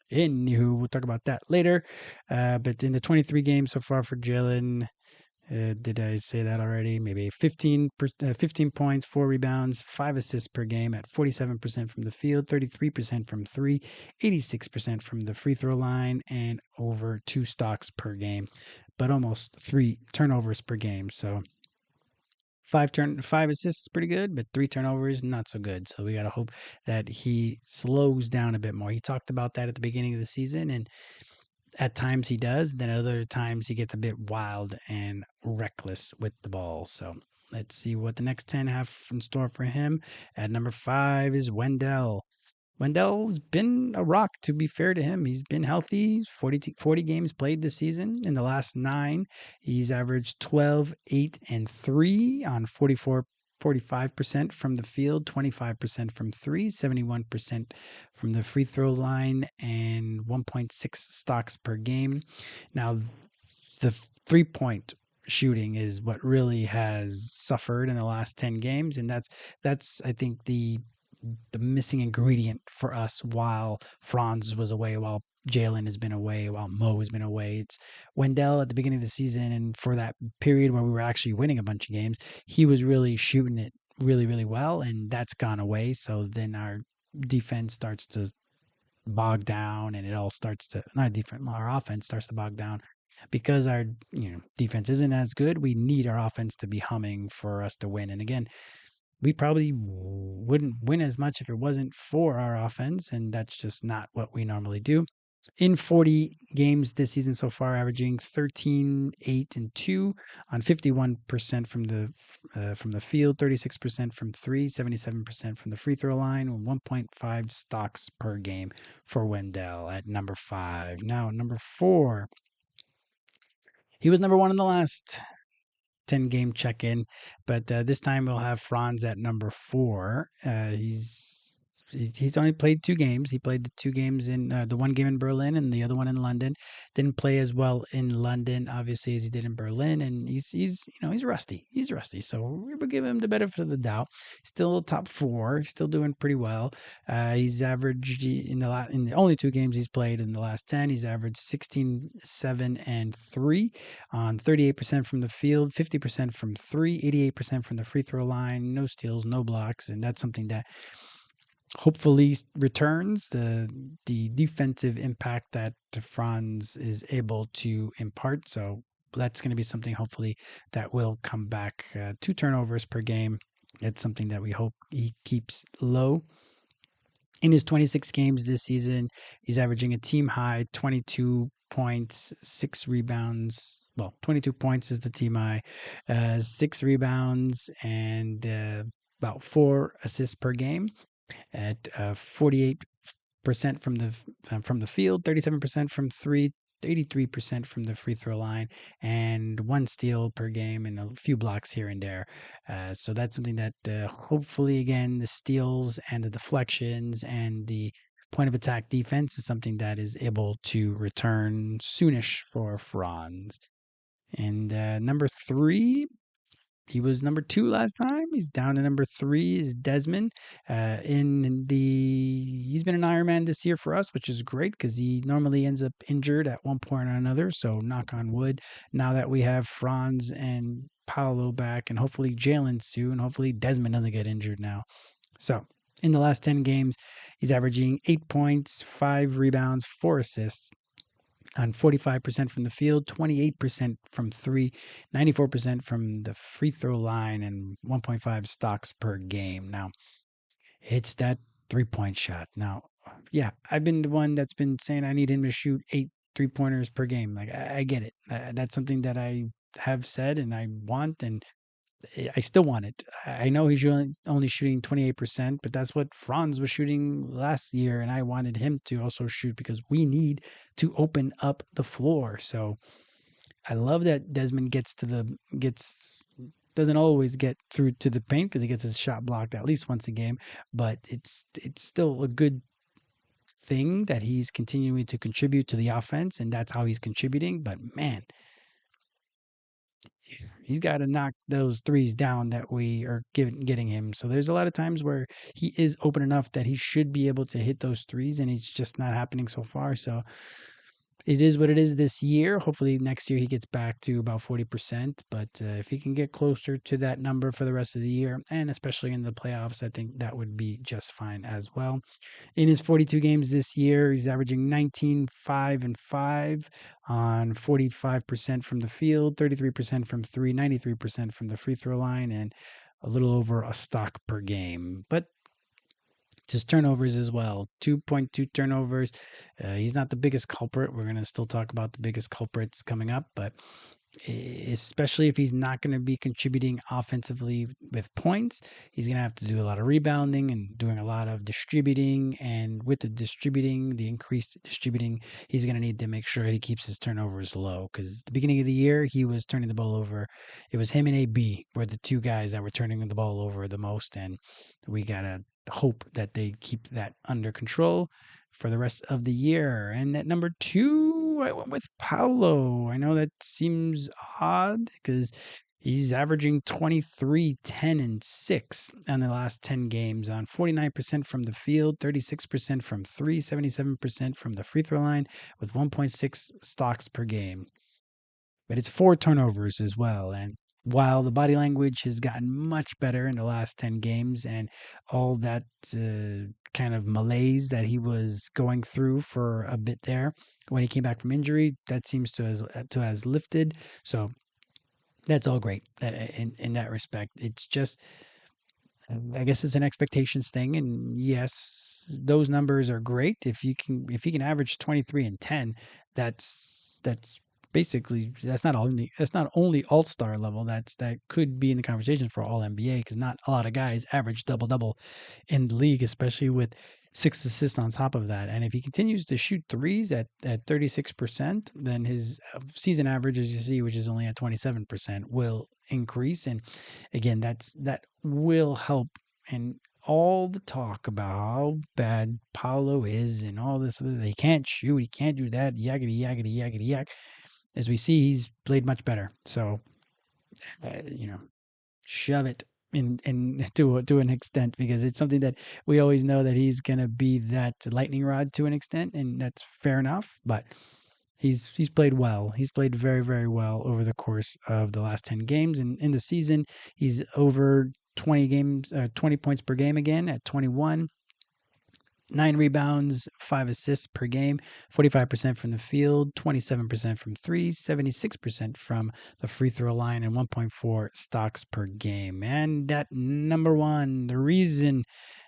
Anywho, we'll talk about that later. But in the 23 games so far for Jalen, did I say that already? Maybe 15 points, 4 rebounds, 5 assists per game at 47% from the field, 33% from 3, 86% from the free throw line, and over 2 stocks per game, but almost 3 turnovers per game. So 5 assists is pretty good, but 3 turnovers not so good. So we got to hope that he slows down a bit more. He talked about that at the beginning of the season, and at times he does. Then at other times he gets a bit wild and reckless with the ball. So let's see what the next 10 have in store for him. At number 5 is Wendell. Wendell's been a rock, to be fair to him. He's been healthy, 40 games played this season. In the last 9, he's averaged 12, 8, and 3 on 45% from the field, 25% from 3, 71% from the free throw line, and 1.6 stocks per game. Now, the 3-point shooting is what really has suffered in the last 10 games, and that's I think the missing ingredient for us while Franz was away, while Jalen has been away, while Mo has been away. It's Wendell at the beginning of the season, and for that period where we were actually winning a bunch of games, he was really shooting it really, really well, and that's gone away. So then our defense starts to bog down, and it all starts to not defense, our offense starts to bog down because our defense isn't as good. We need our offense to be humming for us to win. And again, we probably wouldn't win as much if it wasn't for our offense, and that's just not what we normally do. In 40 games this season so far, averaging 13, 8, and 2 on 51% from the field, 36% from 3, 77% from the free throw line, 1.5 stocks per game for Wendell at number 5. Now, number 4, he was number 1 in the last 10-game check-in, but this time we'll have Franz at number 4. He's only played 2 games. He played the 2 games in the one game in Berlin and the other one in London. Didn't play as well in London, obviously, as he did in Berlin, and he's rusty. He's rusty, so we will give him the benefit of the doubt. Still top 4, still doing pretty well. He's averaged in the only 2 games he's played in the last 10. He's averaged 16, 7, and 3 on 38% from the field, 50% from 3, 88% from the free throw line. No steals, no blocks, and that's something that hopefully returns the defensive impact that Franz is able to impart. So that's going to be something hopefully that will come back. 2 turnovers per game. It's something that we hope he keeps low. In his 26 games this season, he's averaging a team high 22 points, 6 rebounds. Well, 22 points is the team high, 6 rebounds, and about 4 assists per game at 48% from the field, 37% from 3, 83% from the free throw line, and 1 steal per game and a few blocks here and there. So that's something that hopefully, again, the steals and the deflections and the point of attack defense is something that is able to return soonish for Franz. And number 3, he was number 2 last time. He's down to number 3 is Desmond. He's been an Ironman this year for us, which is great because he normally ends up injured at one point or another. So knock on wood. Now that we have Franz and Paolo back, and hopefully Jalen soon, hopefully Desmond doesn't get injured now. So in the last 10 games, he's averaging 8 points, 5 rebounds, 4 assists on 45% from the field, 28% from 3, 94% from the free throw line, and 1.5 stocks per game. Now, it's that 3-point shot. Now, yeah, I've been the one that's been saying I need him to shoot 8 3-pointers per game. Like, I get it. That's something that I have said and I want, and I still want it. I know he's only shooting 28%, but that's what Franz was shooting last year, and I wanted him to also shoot because we need to open up the floor. So I love that Desmond doesn't always get through to the paint because he gets his shot blocked at least once a game, but it's still a good thing that he's continuing to contribute to the offense, and that's how he's contributing. But man, he's got to knock those threes down that we are getting him. So there's a lot of times where he is open enough that he should be able to hit those threes, and it's just not happening so far. So it is what it is this year. Hopefully next year he gets back to about 40%. But if he can get closer to that number for the rest of the year, and especially in the playoffs, I think that would be just fine as well. In his 42 games this year, he's averaging 19, 5, and 5 on 45% from the field, 33% from three, 93% from the free throw line, and a little over a stock per game. But his turnovers as well, 2.2 turnovers. He's not the biggest culprit. We're going to still talk about the biggest culprits coming up, but especially if he's not going to be contributing offensively with points, he's going to have to do a lot of rebounding and doing a lot of distributing. And with the distributing, the increased distributing, he's going to need to make sure he keeps his turnovers low, because the beginning of the year, he was turning the ball over. It was him and AB were the two guys that were turning the ball over the most. And we got to hope that they keep that under control for the rest of the year. And at number 2, I went with Paolo. I know that seems odd because he's averaging 23, 10, and 6 on the last 10 games on 49% from the field, 36% from three, 77% from the free throw line with 1.6 stocks per game. But it's 4 turnovers as well. And while the body language has gotten much better in the last 10 games and all that kind of malaise that he was going through for a bit there when he came back from injury, that seems to has lifted. So that's all great in that respect. It's just, I guess it's an expectations thing. And yes, those numbers are great. If you can average 23 and 10, that's basically that's not only all-star level. That could be in the conversation for all NBA, because not a lot of guys average double in the league, especially with 6 assists on top of that. And if he continues to shoot threes at 36%, then his season average, as you see, which is only at 27%, will increase. And again, that will help. And all the talk about how bad Paolo is and all this other, he can't shoot, he can't do that, yakety yakety yakety yak. As we see, he's played much better. So, you know, shove it in to an extent, because it's something that we always know that he's going to be that lightning rod to an extent, and that's fair enough. But he's played well. He's played very, very well over the course of the last 10 games. And in the season, he's over 20 points per game again at 21. 9 rebounds, 5 assists per game, 45% from the field, 27% from three, 76% from the free throw line, and 1.4 stocks per game. And at number 1, the reason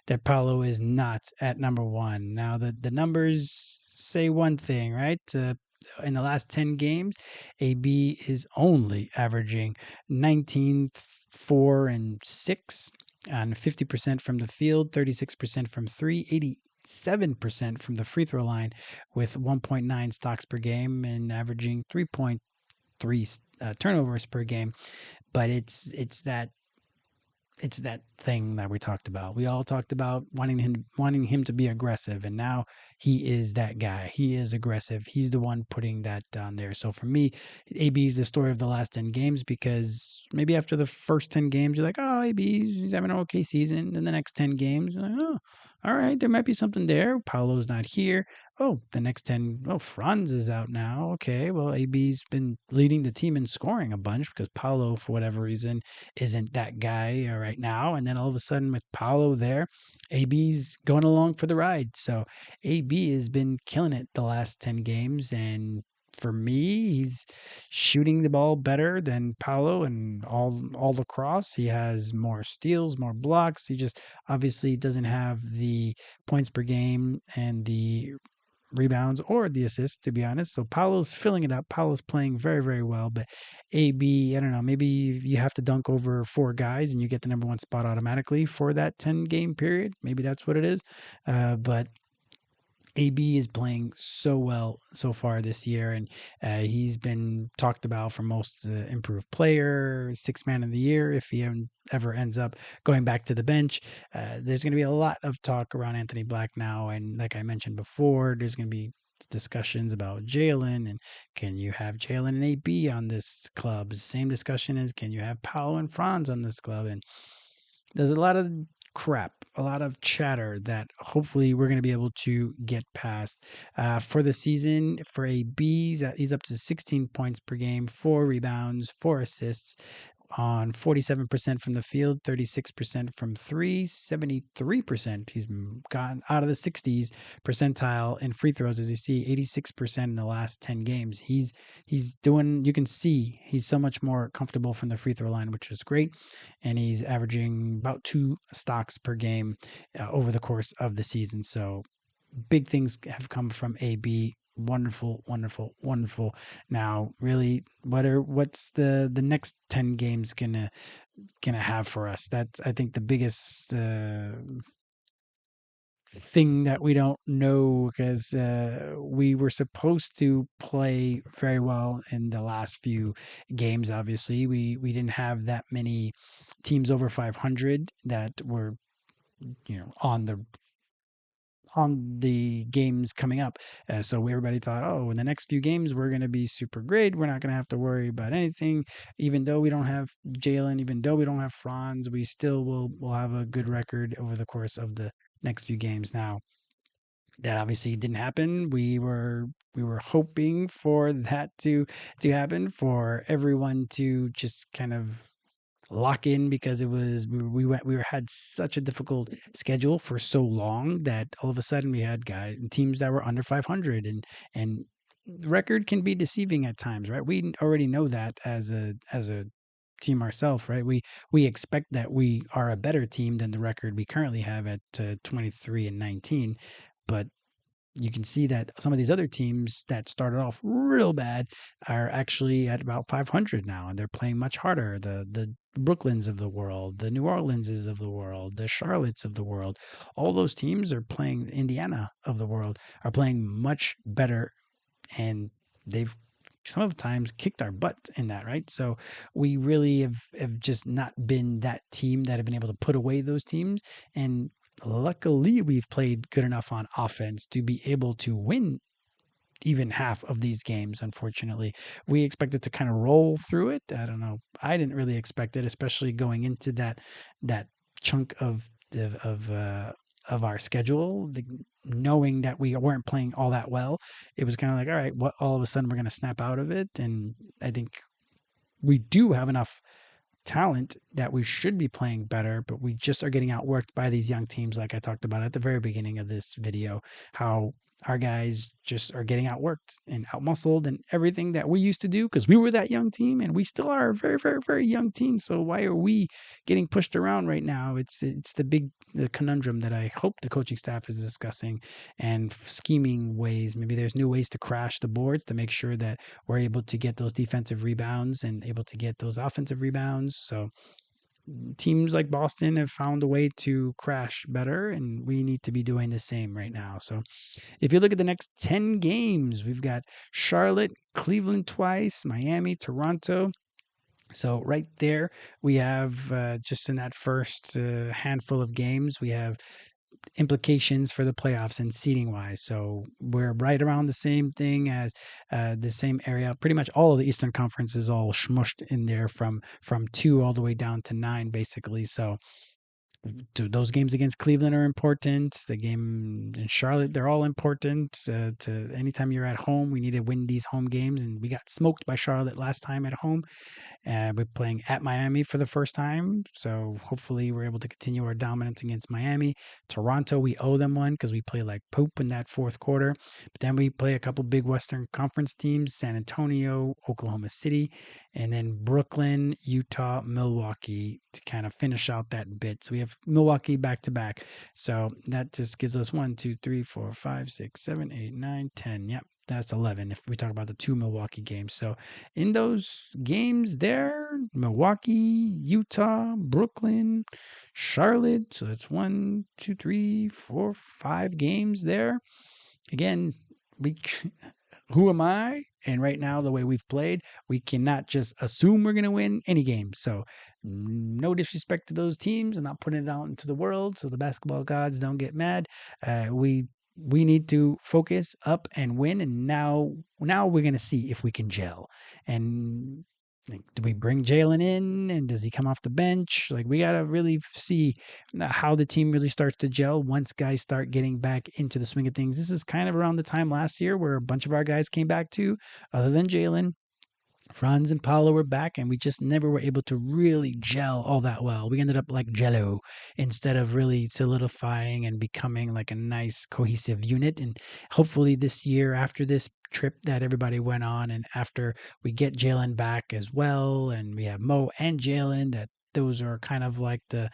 that Paolo is not at number 1. Now, the numbers say one thing, right? In the last 10 games, AB is only averaging 19, 4, and 6 on 50% from the field, 36% from three, 87% from the free throw line with 1.9 stocks per game and averaging 3.3 turnovers per game. But it's that thing that we talked about. We all talked about wanting him to be aggressive, and now he is that guy. He is aggressive. He's the one putting that down there. So for me, AB is the story of the last 10 games, because maybe after the first 10 games, you're like, oh, AB, he's having an okay season. And the next 10 games, you're like, oh, all right, there might be something there. Paolo's not here. Oh, the next 10, oh, Franz is out now. Okay, well, AB's been leading the team in scoring a bunch, because Paolo, for whatever reason, isn't that guy right now. And then all of a sudden, with Paolo there, AB's going along for the ride. So AB has been killing it the last 10 games. And for me, he's shooting the ball better than Paolo and all across. He has more steals, more blocks. He just obviously doesn't have the points per game and the rebounds or the assists, to be honest. So Paolo's filling it up. Paolo's playing very, very well. But AB, I don't know, maybe you have to dunk over 4 guys and you get the number 1 spot automatically for that 10-game period. Maybe that's what it is. But AB is playing so well so far this year, and he's been talked about for most improved player, 6th man of the year, if he ever ends up going back to the bench. There's going to be a lot of talk around Anthony Black now, and like I mentioned before, there's going to be discussions about Jalen, and can you have Jalen and AB on this club? Same discussion as can you have Paolo and Franz on this club? And there's a lot of crap a lot of chatter that hopefully we're going to be able to get past. For the season, for a B, he's up to 16 points per game, 4 rebounds, 4 assists, on 47% from the field, 36% from three, 73%. He's gotten out of the 60s percentile in free throws, as you see, 86% in the last 10 games. He's doing. You can see he's so much more comfortable from the free throw line, which is great, and he's averaging about 2 stocks per game over the course of the season. So big things have come from AB. Wonderful, wonderful, wonderful. Now, really, what's the next 10 games gonna have for us? That's, I think, the biggest thing that we don't know, because we were supposed to play very well in the last few games. Obviously, we didn't have that many teams over 500 that were on the games coming up. So everybody thought, oh, in the next few games, we're going to be super great. We're not going to have to worry about anything. Even though we don't have Jalen, even though we don't have Franz, we still will have a good record over the course of the next few games. Now, that obviously didn't happen. We were hoping for that to happen, for everyone to just kind of lock in, because it was we had such a difficult schedule for so long that all of a sudden we had guys and teams that were under 500, and the record can be deceiving at times, right? We already know that as a team ourselves, right? We expect that we are a better team than the record we currently have at 23-19, but you can see that some of these other teams that started off real bad are actually at about 500 now, and they're playing much harder. The Brooklyns of the world, the New Orleanses of the world, the Charlottes of the world, all those teams are playing. Indiana of the world are playing much better, and they've sometimes kicked our butt in that, right? So we really have just not been that team that have been able to put away those teams. And luckily, we've played good enough on offense to be able to win even half of these games. Unfortunately, we expected to kind of roll through it. I don't know. I didn't really expect it, especially going into that chunk of our schedule, knowing that we weren't playing all that well. It was kind of like, all right, what? All of a sudden, we're going to snap out of it, and I think we do have enough talent that we should be playing better, but we just are getting outworked by these young teams, like I talked about at the very beginning of this video, how our guys just are getting outworked and outmuscled and everything that we used to do, because we were that young team and we still are a very, very, very young team. So why are we getting pushed around right now? It's the conundrum that I hope the coaching staff is discussing, and scheming ways. Maybe there's new ways to crash the boards to make sure that we're able to get those defensive rebounds and able to get those offensive rebounds. So teams like Boston have found a way to crash better, and we need to be doing the same right now. So if you look at the next 10 games, we've got Charlotte, Cleveland twice, Miami, Toronto. So right there, we have just in that first handful of games, we have implications for the playoffs and seeding wise. So we're right around the same thing as the same area. Pretty much all of the Eastern Conference is all smushed in there from 2 all the way down to 9, basically. So those games against Cleveland are important. The game in Charlotte, they're all important. To anytime you're at home, we need to win these home games, and we got smoked by Charlotte last time at home. We're playing at Miami for the first time, so hopefully we're able to continue our dominance against Miami. Toronto, we owe them one because we play like poop in that fourth quarter. But then we play a couple big Western Conference teams: San Antonio, Oklahoma City, and then Brooklyn, Utah, Milwaukee to kind of finish out that bit. So we have Milwaukee back to back. So that just gives us 1, 2, 3, 4, 5, 6, 7, 8, 9, 10. Yep, that's 11 if we talk about the 2 Milwaukee games. So in those games there, Milwaukee, Utah, Brooklyn, Charlotte. So that's 1, 2, 3, 4, 5 games there. Again, we who am I? And right now, the way we've played, we cannot just assume we're going to win any game. So no disrespect to those teams. I'm not putting it out into the world so the basketball gods don't get mad. We need to focus up and win. And now we're going to see if we can gel. And Like, do we bring Jalen in, and does he come off the bench? Like, we got to really see how the team really starts to gel once guys start getting back into the swing of things. This is kind of around the time last year where a bunch of our guys came back too, other than Jalen. Franz and Paolo were back, and we just never were able to really gel all that well. We ended up like Jello instead of really solidifying and becoming like a nice cohesive unit. And hopefully this year, after this trip that everybody went on, and after we get Jalen back as well, and we have Mo and Jalen, that those are kind of like the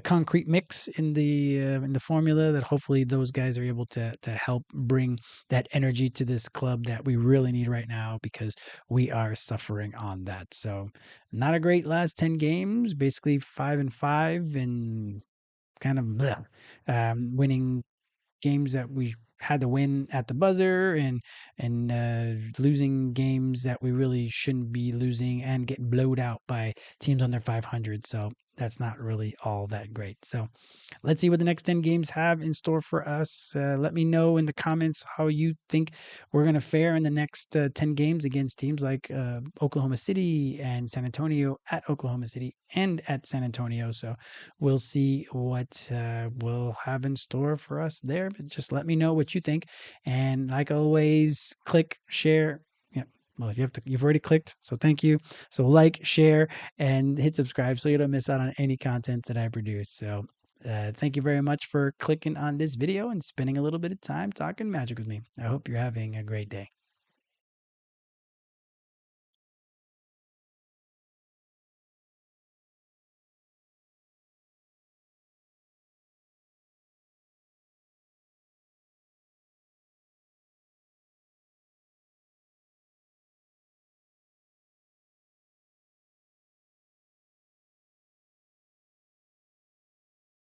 concrete mix in the formula, that hopefully those guys are able to help bring that energy to this club that we really need right now, because we are suffering on that. So not a great last 10 games, basically 5-5, and kind of bleh, winning games that we had to win at the buzzer, and losing games that we really shouldn't be losing, and getting blowed out by teams under 500. So that's not really all that great. So let's see what the next 10 games have in store for us. Let me know in the comments how you think we're going to fare in the next 10 games against teams like Oklahoma City and San Antonio, at Oklahoma City and at San Antonio. So we'll see what we'll have in store for us there. But just let me know what you think. And like always, click, share. Yeah, well, you've already clicked, so thank you. So like, share, and hit subscribe so you don't miss out on any content that I produce. So thank you very much for clicking on this video and spending a little bit of time talking magic with me. I hope you're having a great day.